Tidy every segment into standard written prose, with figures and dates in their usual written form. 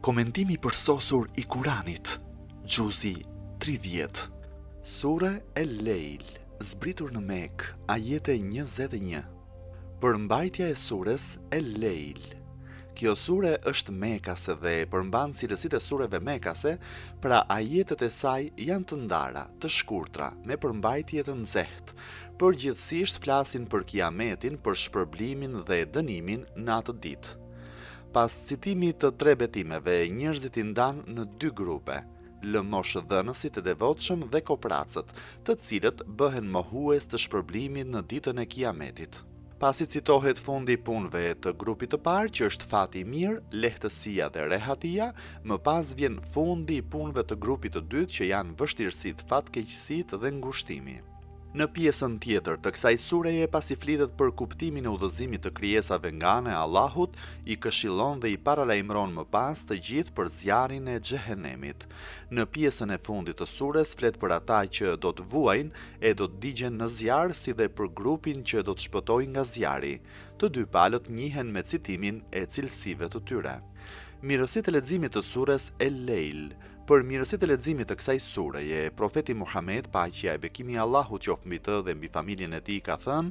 Komentimi përsosur i Kuranit, Gjuzi 30. Sure El-Lejl, zbritur në Mekë, ajete 21. Përmbajtja e sures El-Lejl. Kjo sure është mekase dhe përmban cilësitë e sureve mekase, pra ajetet e saj janë të ndara, të shkurtra, me përmbajtje të nxehtë. Përgjithsisht flasin për kiametin, për shpërblimin dhe dënimin në atë ditë. Pas citimit të 3 betimeve, njerëzit i ndan në 2 grupe, lëmoshëdhënësit e devotshëm dhe kopracët, të cilët bëhen mohues të shpërblimit në ditën e kiametit. Pasi citohet fundi i punëve të grupit të parë, që është fati i mirë, lehtësia dhe rehatia, më pas vjen fundi i punëve të grupit të dytë, që janë vështirësitë, fatkeqësitë dhe ngushtimi. Në pjesën tjetër të kësaj sureje, pasi flitet për kuptimin e udhëzimit të krijesave nga ana e Allahut, i këshillon dhe i paralajmëron më pas të gjithë për zjarrin e xhehenemit. Në pjesën e fundit të sures flet për ata që do të vuajnë e do të digjen në zjarr, si dhe për grupin që do të shpëtojë nga zjarri. Të dy palët njihen me citimin e cilësive të tyre. Mirësitë e leximit të sures El-Lejl. Për mirësitë e leximit të kësaj sureje, profeti Muhammed, paqja e bekimi i Allahut qoftë mbi të dhe mbi familjen e tij, ka thënë: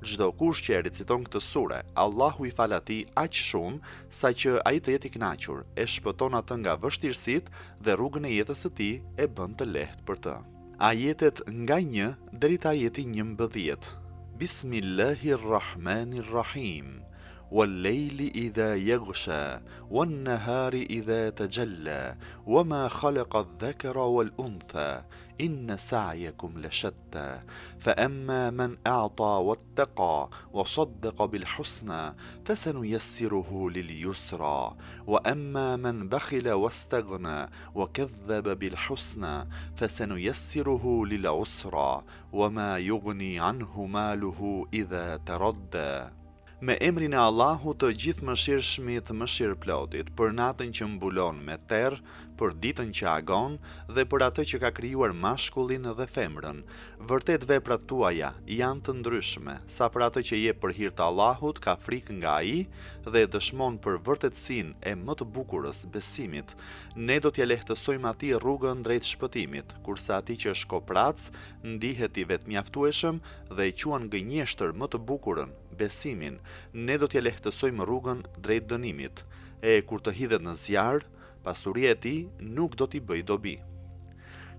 çdo kush që e reciton këtë sure, Allahu i fal atij aq shumë sa që ai të jetë i kënaqur, e shpëton atë nga vështirësitë dhe rrugën e jetës së tij e bën të lehtë për të. Ajetet nga 1 deri te ajeti 11. Bismillahirrahmanirrahim. والليل إذا يغشى والنهار إذا تجلى وما خلق الذكر والأنثى إن سعيكم لشتى فأما من أعطى واتقى وصدق بالحسنى فسنيسره لليسرى وأما من بخل واستغنى وكذب بالحسنى فسنيسره للعسرى وما يغني عنه ماله إذا تردى. Me emrin e Allahut të gjithë mëshirshmit, mëshirëplotit, për natën që mbulon me terr, për ditën që agon dhe për atë që ka krijuar mashkullin dhe femrën. Vërtet veprat tuaja janë të ndryshme, sa për atë që jep për hir të Allahut ka frikë nga ai dhe dëshmon për vërtetësinë e më të bukurës besimit. Ne do t'ja lehtësojmë atij rrugën drejt shpëtimit, kurse atij që është koprac ndihet i vetmjaftueshëm dhe e quan gënjeshtër më të bukurën, besimin. Ne do t'ja lehtësojmë rrugën drejt dënimit, e kur të hidhet në zjarr, pasuria e tij nuk do t'i bëj dobi.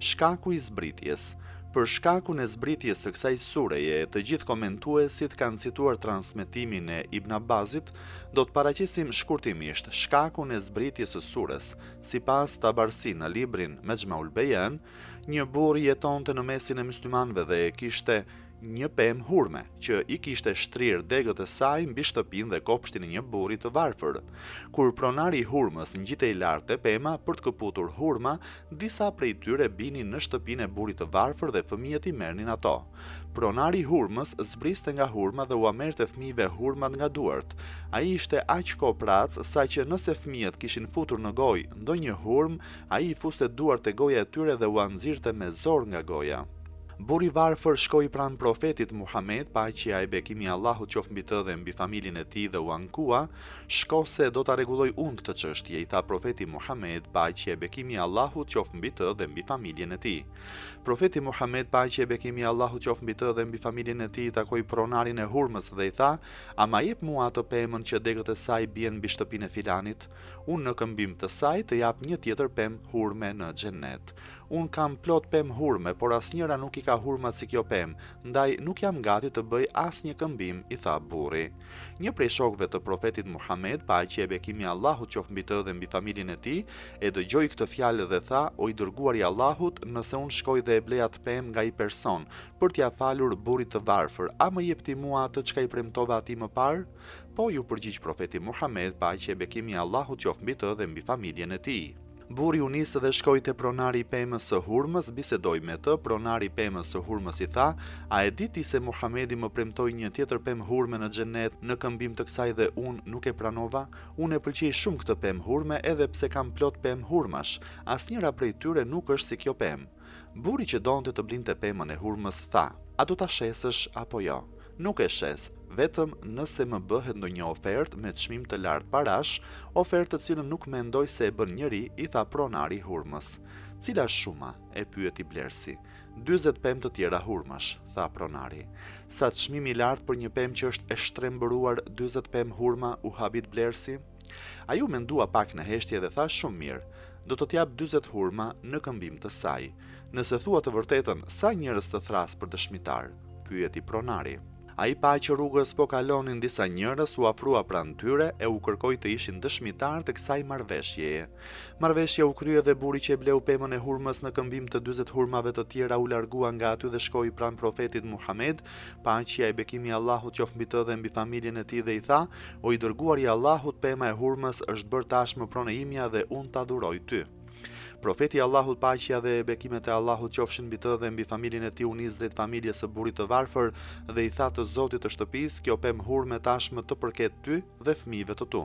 Shkaku i zbritjes. Për shkakun e zbritjes së kësaj sureje, të gjithë komentuesit kanë cituar transmetimin e Ibn Abbasit. Do të paraqesim shkurtimisht shkakun e zbritjes së sures. Sipas Tabarsi në librin Mejmaul Bayan, një burr jetonte në mesin e myslimanëve dhe kishte një pemë hurme, që i kishte shtrirë degët e saj mbi shtëpinë dhe kopshtin e një burri të varfër. Kur pronari i hurmës ngjitej lart te pema për të këputur hurma, disa prej tyre binin në shtëpinë e burrit të varfër dhe fëmijët i merrnin ato. Pronari i hurmës zbriste nga hurma dhe u merrte fëmijëve hurmat nga duart. Ai ishte aq koprac sa që nëse fëmijët kishin futur në gojë ndonjë hurmë, ai i fuste duart te goja e tyre dhe u nxirrte me zor nga goja. Burri i varfër shkoi pranë profetit Muhammed, paqja e bekimi i Allahut qoftë mbi të dhe mbi familjen e tij, dhe u ankua: "Shko se do ta rregulloj unë këtë çështje", i tha profeti Muhammed, paqja e bekimi i Allahut qoftë mbi të dhe mbi familjen e tij. Profeti Muhammed, paqja e bekimi i Allahut qoftë mbi të dhe mbi familjen e tij, takoi pronarin e hurmës dhe i tha: "A ma jep mua atë pemën që degët e saj bien mbi shtëpinë e filanit? Unë në këmbim të saj të jap një tjetër pemë hurme në xhennet. Unë kam plot pemë hurme, por asnjëra nuk i ka hurmat si kjo pemë, ndaj nuk jam gati të bëj asnjë këmbim", i tha burri. Një prej shokëve të profetit Muhammed, paqja e bekimi i Allahut qoftë mbi të dhe mbi familjen e tij, e dëgjoi këtë fjalë dhe tha: "O i dërguari i Allahut, nëse unë shkoj dhe e blej atë pemë nga i person për t'ia falur burrit të varfër, a më jep ti mua atë çka i premtova atij më parë?" Po, ju përgjigj profeti Muhammed, paqja e bekimi i Allahut qoftë mbi të dhe mbi familjen e tij. Burri u nis dhe shkoi te pronari i pemës së hurmës, bisedoi me të. Pronari i pemës së hurmës i tha: "A e di ti se Muhamedi më premtoi një tjetër pemë hurme në xhenet në këmbim të kësaj dhe unë nuk e pranova? Unë e pëlqej shumë këtë pemë hurme, edhe pse kam plot pemë hurmash. Asnjëra prej tyre nuk është si kjo pemë." Burri që donte të blinte pemën e hurmës tha: "A do ta shesësh apo jo?" "Nuk e shes, vetëm nëse më bëhet ndonjë ofertë me çmim të lartë parash, ofertë të cilën nuk mendoj se e bën njëri, i tha pronari i hurmës. Cila shuma? E pyeti blerësi. 40 pemë të tjera hurmash, tha pronari. Sa çmimi i lartë për një pemë që është e shtrembëruar 40 pemë hurma, u habit blerësi. Ai u mendua pak në heshtje dhe tha shumë mirë, do të t'jap 40 hurma në këmbim të saj. Nëse thua të vërtetën, sa njerëz të thras për dëshmitar? Pyeti pronari. Ai pa që rrugës po kalonin disa njerëz, u afrua pranë tyre e u kërkoi të ishin dëshmitar të kësaj marrëveshjeje. Marrëveshja u krye dhe burri që e bleu pemën e hurmës në këmbim të 40 hurmave të tjera u largua nga aty dhe shkoi pranë profetit Muhammed, paqja e bekimi i Allahut qoftë mbi të dhe mbi familjen e tij, dhe i tha: "O i dërguari i Allahut, pema e hurmës është bërë tashmë pronë imja dhe unë ta adhuroj ty." Profeti i Allahut, paqja dhe bekimet e Allahut qofshin mbi të dhe mbi familjen e tij, u nis drejt familjes së burrit të varfër dhe i tha të zotit të shtëpisë: "Kjo pemë hurme tashmë të përket ty dhe fëmijëve të tu."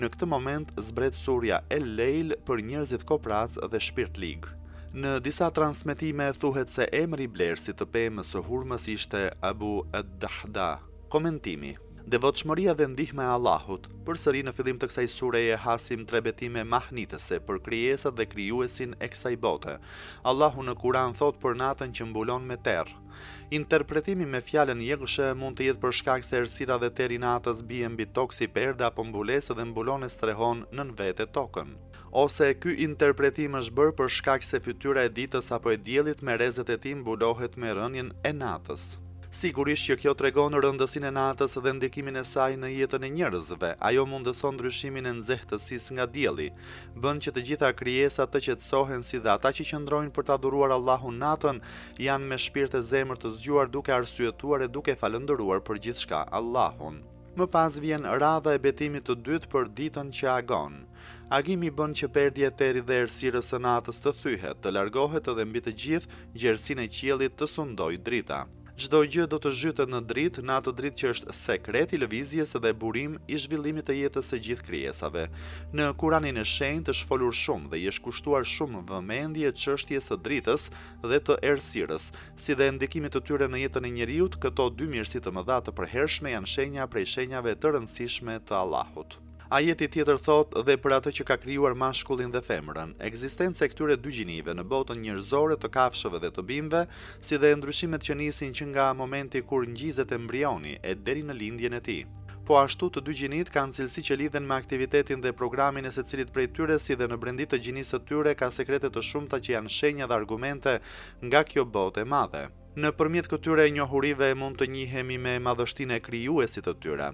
Në këtë moment zbret surja El Leil për njerëzit koprac dhe shpirtlig. Në disa transmetime thuhet se emri i blerësit të pemës së hurmës ishte Abu ad-Dahda. Komentimi. Devotshmëria dhe ndihma e Allahut. Përsëri në fillim të kësaj sureje hasim 3 betime mahnitëse për krijesat dhe krijuesin e kësaj bote. Allahu në Kur'an thot për natën që mbulon me terr. Interpretimi me fjalën jeghshe mund të jetë për shkak se errësira dhe terri i natës bie mbi tokë si perde apo mbulesë dhe mbulon e strehon nën vete tokën. Ose ky interpretim është bërë për shkak se fytyra e ditës apo e diellit me rrezet e tij mbulohet me rënien e natës. Sigurisht që kjo tregon rëndësinë e natës dhe ndikimin e saj në jetën e njerëzve. Ajo mundëson ndryshimin e nxehtësisë nga dielli, bën që të gjitha krijesat të qetësohen, si dhe ata që qëndrojnë për të adhuruar Allahun natën janë me shpirt e zemër të zgjuar, duke arsyetuar e duke falëndëruar për gjithçka Allahun. Më pas vjen radha e betimit të dytë për ditën që agon. Agimi bën që perdja e territ dhe errësirës së natës të thyhet, të largohet dhe mbi të gjithë gjerësinë e qiellit të sundojë drita. Çdo gjë do të zhytet në dritë, në atë dritë që është sekret i lëvizjes dhe burim i zhvillimit të jetës së gjithë krijesave. Në Kuranin e shenjtë është folur shumë dhe i është kushtuar shumë vëmendje çështjes së dritës dhe të errësirës, si dhe ndikimit të tyre në jetën e njeriut. Këto dy mirësi të mëdha të përhershme janë shenja prej shenjave të rëndësishme të Allahut. Ajeti tjetër thot: "Dhe për atë që ka krijuar mashkullin dhe femrën." Ekzistenca e këtyre dy gjinive në botën njerëzore të kafshëve dhe të bimëve, si dhe ndryshimet që nisin që nga momenti kur ngjizet embrioni e deri në lindjen e tij. Po ashtu të dy gjinit kanë cilësi që lidhen me aktivitetin dhe programin e secilit prej tyre, si dhe në brendi të gjinisë së tyre ka sekrete të shumta që janë shenja dhe argumente nga kjo botë e madhe. Nëpërmjet këtyre njohurive mund të njihemi me madhështinë e krijuesit të tyre.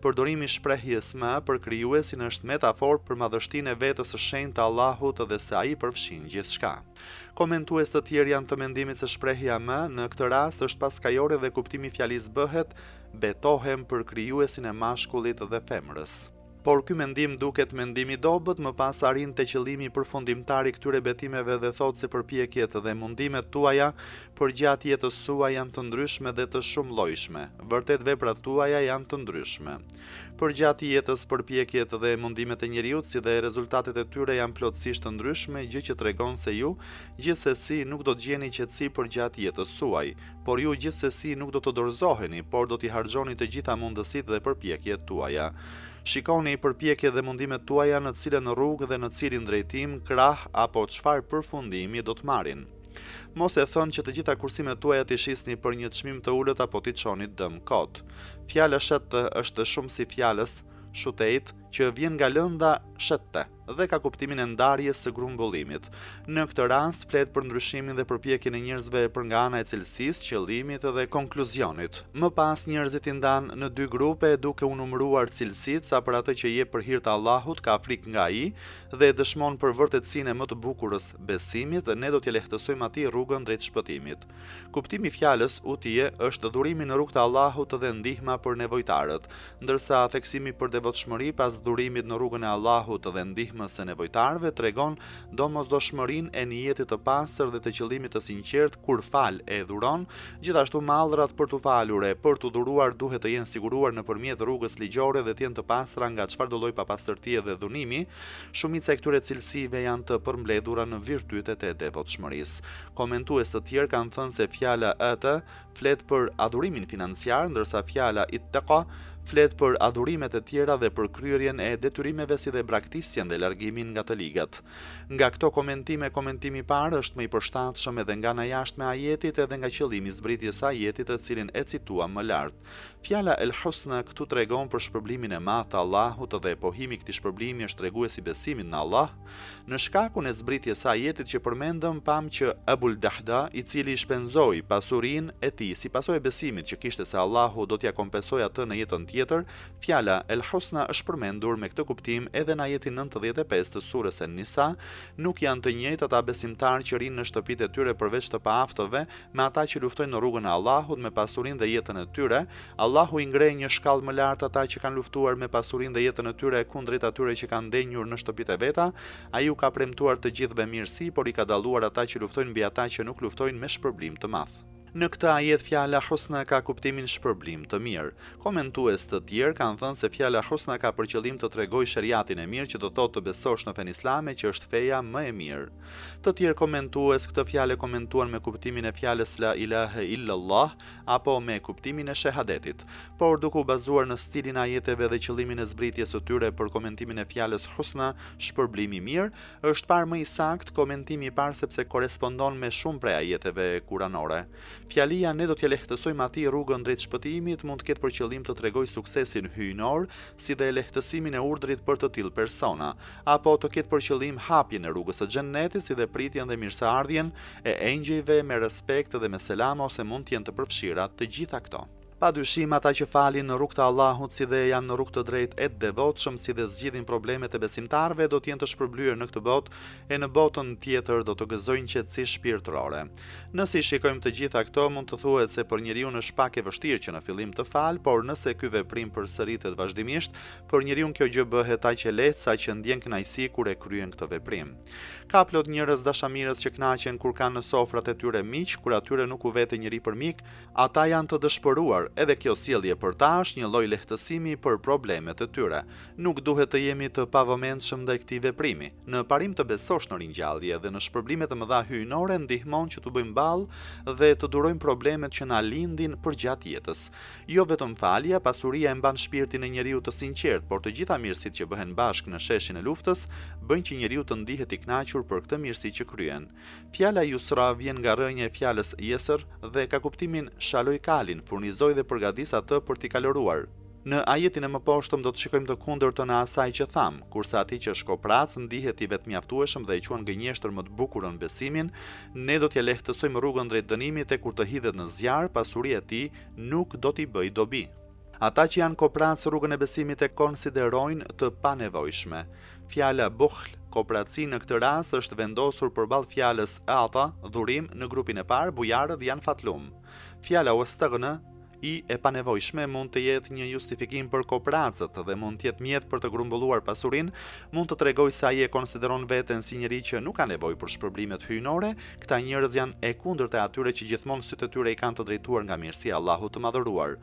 Përdorimi i shprehjes "më" për krijuesin është metaforë për madhështinë e vetës së shenjtë të Allahut dhe se ai përfshin gjithçka. Komentues të tjerë janë të mendimit se shprehja "më" në këtë rast është paskajore dhe kuptimi i fjalës bëhet "betohem për krijuesin e mashkullit dhe femrës". Por ky mendim duket mendim i dobët, më pas arrin te qëllimi përfundimtar i këtyre betimeve dhe thotë se përpjekjet dhe mundimet tuaja për gjatë jetës suaj janë të ndryshme dhe të shumëllojshme. Vërtet veprat tuaja janë të ndryshme. Për gjatë jetës përpjekjet dhe mundimet e njeriut, si dhe rezultatet e tyre janë plotësisht të ndryshme, gjë që tregon se ju gjithsesi nuk do të gjeni qetësi për gjatë jetës suaj, por ju gjithsesi nuk do të dorëzoheni, por do t'i harxhoni të gjitha mundësitë dhe përpjekjet tuaja. Shikoni përpjekjet dhe mundimet tuaja në cilën rrugë dhe në cilin drejtim, krah apo çfarë përfundimi do të marrin. Mos e thënë që të gjitha kursimet tuaja t'i shisni për një çmim të ulët apo t'i çoni dëm kot. Fjala shet është shumë si fjalës shutejt, që vjen nga lënda shette dhe ka kuptimin e ndarjes së grumbullimit. Në këtë rast flet për ndryshimin dhe përpjekjen e njerëzve për nga ana e cilësisë, qëllimit dhe konkluzionit. Më pas njerëzit i ndanë në dy grupe duke u numëruar cilësitë, sa për atë që jep për hir të Allahut, ka frikë nga ai dhe dëshmon për vërtetësinë e më të bukurës besimit, ne do t'i lehtësojmë atij rrugën drejt shpëtimit. Kuptimi i fjalës utije është dhurimi në rrugt të Allahut dhe ndihma për nevojtarët, ndërsa theksimi për devotshmëri pas dhurimit në rrugën e Allahut dhe ndihmës së nevojtarëve tregon domosdoshmërinë e niyetit të pastër dhe të qëllimit të sinqert kur fal e dhuron. Gjithashtu mallrat për t'u falur e për t'u dhuruar duhet të jenë siguruar nëpërmjet rrugës ligjore dhe të jenë të pastra nga çfarëdo lloj papastërtie dhe dhunimi. Shumica e këtyre cilësive janë të përmbledhura në virtytet e devotshmërisë. Komentues të tjerë kanë thënë se fjala ata flet për adhurimin financiar, ndërsa fjala ittaqa flet për adhurimet e tjera dhe për kryerjen e detyrimeve si dhe braktisjen dhe largimin nga të ligat. Nga këto komentime, komentimi i parë është më i përshtatshëm edhe nga ana jashtme e ajetit edhe nga qëllimi i zbritjes së ajetit të cilin e cituam më lart. Fjala El Husna këtu tregon për shpërblimin e madh të Allahut dhe pohimi i këtij shpërblimi është treguesi i besimit në Allah. Në shkakun e zbritjes së ajetit që përmendëm pam që Abul Dahda, i cili shpenzoi pasurinë e tij si pasojë e besimit që kishte se Allahu do t'ia kompensojë atë në jetën tjetër, fjala El Husna është përmendur me këtë kuptim edhe në ajetin 95 të surës An-Nisa. Nuk janë të njëjtë ata besimtarë që rinë në shtëpitë e tyre përveç të paaftëve me ata që luftojnë në rrugën e Allahut me pasurinë dhe jetën e tyre. Allahu i ngreh një shkallë më lart ata që kanë luftuar me pasurinë dhe jetën e tyre kundrejt atyre që kanë ndenjur në shtëpitë e veta. Ai u ka premtuar të gjithëve mirësi, por i ka dalluar ata që luftojnë mbi ata që nuk luftojnë me shpërblim të madh. Në këtë ajet fjala husna ka kuptimin shpërblim të mirë. Komentues të tjerë kanë thënë se fjala husna ka për qëllim të tregojë shariatin e mirë që do thotë të besosh në fenë islame që është feja më e mirë. Të tjerë komentues këtë fjalë komentuan me kuptimin e fjalës la ilaha illallah apo me kuptimin e shahadetit, por duke u bazuar në stilin e ajeteve dhe qëllimin e zbritjes së tyre për komentimin e fjalës husna, shpërblim i mirë, është parë më i saktë komentimi i parë sepse korespondon me shumë prej ajeteve kuranore. Fjalia ne do t'ja lehtësojmë atij rrugën drejt shpëtimit mund të ketë për qëllim të tregojë suksesin hyjnor, si dhe lehtësimin e urdhrit për të tillë persona, apo të ketë për qëllim hapjen e rrugës së xhennetit, si dhe pritjen dhe mirëseardhjen e engjëjve me respekt dhe me selam, ose mund të jenë të përfshira të gjitha këto. Pa dyshim ata që falin në rrugt të Allahut si dhe janë në rrugt të drejtë e devotshëm si dhe zgjidhin problemet e besimtarëve do të jenë të shpërblyer në këtë botë e në botën tjetër do të gëzojnë qetësi shpirtërore. Nëse i shikojmë të gjitha këto mund të thuhet se për njeriu është pak e vështirë që në fillim të fal, por nëse ky veprim përsëritet vazhdimisht, për njeriu kjo gjë bëhet aq e lehtë sa që ndjen kënaqësi kur e kryen këtë veprim. Ka plot njerëz dashamirës që kënaqen kur kanë në sofrat e tyre miq, kur atyre nuk u vete njëri për mik, ata janë të dëshpëruar. Edhe kjo sjellje për ta është një lloj lehtësimi për problemet e tyre. Nuk duhet të jemi të pavëmendshëm ndaj këtij veprimi. Në parim të besosh në ringjallje dhe në shpërblime të mëdha hyjnore ndihmon që të bëjmë ballë dhe të durojmë problemet që na lindin përgjatë jetës. Jo vetëm falja, pasuria e mban shpirtin e njeriu të sinqert, por të gjitha mirësitë që bëhen bashkë në sheshin e luftës bëjnë që njeriu të ndihet i kënaqur për këtë mirësi që kryen. Fjala Yusra vjen nga rrënja e fjalës Yesr dhe ka kuptimin shaloj kalin, furnizoj dhe përgatis atë për t'i kaloruar. Në ajetin e mëposhtëm do të shikojmë të kundërtën e asaj që tham, kurse atij që është koprac ndihet i vetmjaftueshëm dhe e quan gënjeshtër më të bukurën besimin, ne do t'ja lehtësojmë rrugën drejt dënimit e kur të hidhet në zjarr, pasuria e tij nuk do t'i bëjë dobi. Ata që janë koprac rrugën e besimit e konsiderojnë të panevojshme. Fjala bukhl, kopraci në këtë rast është vendosur përballë fjalës ata, dhurim, në grupin e parë bujarët janë fatlum. Fjala wastaghna e panevojshme mund të jetë një justifikim për kopracët dhe mund të jetë mjet për të grumbulluar pasurinë, mund të tregojë se ai e konsideron veten si njeri që nuk ka nevojë për shpërblimet hyjnore. Këta njerëz janë e kundërta e atyre që gjithmonë sytë e tyre i kanë të drejtuar nga mirësia e Allahut të madhëruar,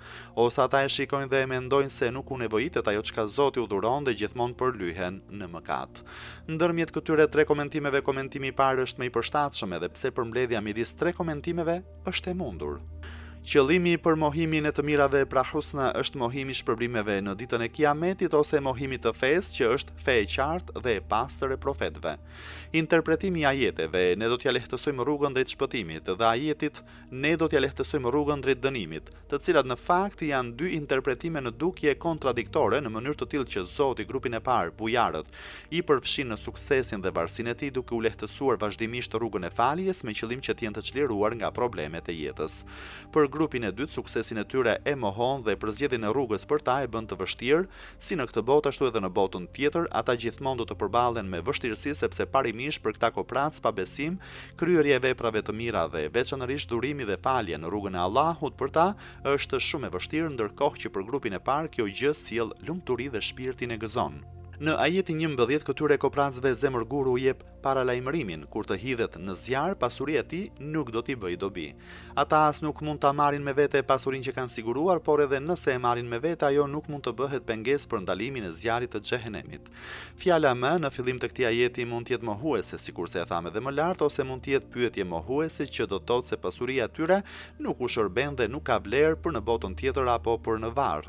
ose ata e shikojnë dhe e mendojnë se nuk u nevojitet ajo çka Zoti u dhuron dhe gjithmonë përlyhen në mëkat. Ndërmjet këtyre tre komentimeve, komentimi i parë është më i përshtatshëm edhe pse përmbledhja midis tre komentimeve është e mundur. Qëllimi për mohimin e të mirave pra husna është mohimi shpërblimeve në ditën e Kiametit ose mohimi të fesë që është fe e qartë dhe e pastër e profetëve. Interpretimi i ajeteve ne do t'ja lehtësojmë rrugën drejt shpëtimit dhe ajetit ne do t'ja lehtësojmë rrugën drejt dënimit, të cilat në fakt janë dy interpretime në dukje kontradiktore në mënyrë të tillë që Zoti grupin e parë, bujarët, i përfshin në suksesin dhe varësinë e tij duke u lehtësuar vazhdimisht rrugën e faljes me qëllim që të jenë të çliruar nga problemet e jetës. Për grupin e dytë, suksesin e tyre e mohon dhe përzgjedhjen e rrugës për ta e bën të vështirë, si në këtë botë ashtu edhe në botën tjetër, ata gjithmonë do të përballen me vështirësi sepse parimisht për këta koprac pa besim, kryerja e veprave të mira dhe veçanërisht durimi dhe falja në rrugën e Allahut për ta është shumë e vështirë, ndërkohë që për grupin e parë kjo gjë sjell lumturi dhe shpirtin e gëzon. Në ajetin 11 këtyre kopracëve zemërguru jep paralajmërimin, kur të hidhet në zjarr, pasuria e tij nuk do t'i bëjë dobi. Ata as nuk mund ta marrin me vete pasurinë që kanë siguruar, por edhe nëse e marrin me vete, ajo nuk mund të bëhet pengesë për ndalimin e zjarrit të xhehenemit. Fjala më në fillim të këtij ajeti mund të jetë mohuese, sikurse e thamë edhe më lart, ose mund të jetë pyetje mohuese që do të thotë se pasuria e tyre nuk u shërben dhe nuk ka vlerë për në botën tjetër apo për në varr.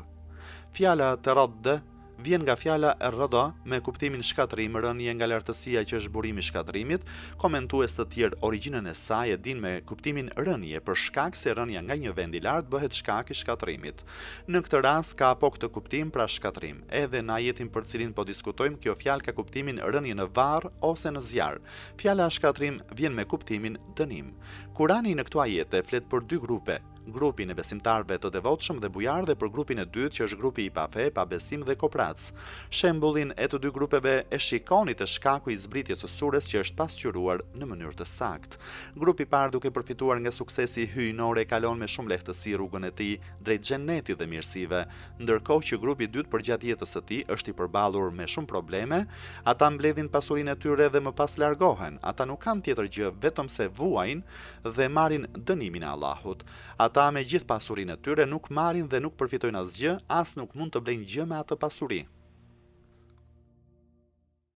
Fjala teradd vjen nga fjala rrada me kuptimin shkatërim, rënje nga lartësia që është burimi i shkatërimit. Komentues të tjerë origjinën e saj e dinë me kuptimin rënje, për shkak se rënja nga një vend i lartë bëhet shkak i shkatërimit. Në këtë rast ka po këtë kuptim, pra shkatërim. Edhe në ajetin për cilin po diskutojmë, kjo fjalë ka kuptimin rënje në varr ose në zjarr. Fjala shkatërim vjen me kuptimin dënim. Kurani në këto ajete flet për dy grupe, grupin e besimtarëve të devotshëm dhe bujar dhe për grupin e dytë që është grupi i pa fe, pa besim dhe koprac. Shembullin e të dy grupeve e shikoni të shkaku i zbritjes së surres që është pasqyruar në mënyrë të saktë. Grupi i parë, duke përfituar nga suksesi hyjnor, e kalon me shumë lehtësi rrugën e tij drejt xhenetit dhe mirësive, ndërkohë që grupi i dytë përgjatë jetës së tij është i përballur me shumë probleme. Ata mbledhin pasurinë e tyre dhe më pas largohen. Ata nuk kanë tjetër gjë vetëm se vuajnë dhe marrin dënimin e Allahut. Ata me gjithë pasurinë e tyre nuk marrin dhe nuk përfitojnë asgjë, as nuk mund të blejnë gjë me atë pasuri.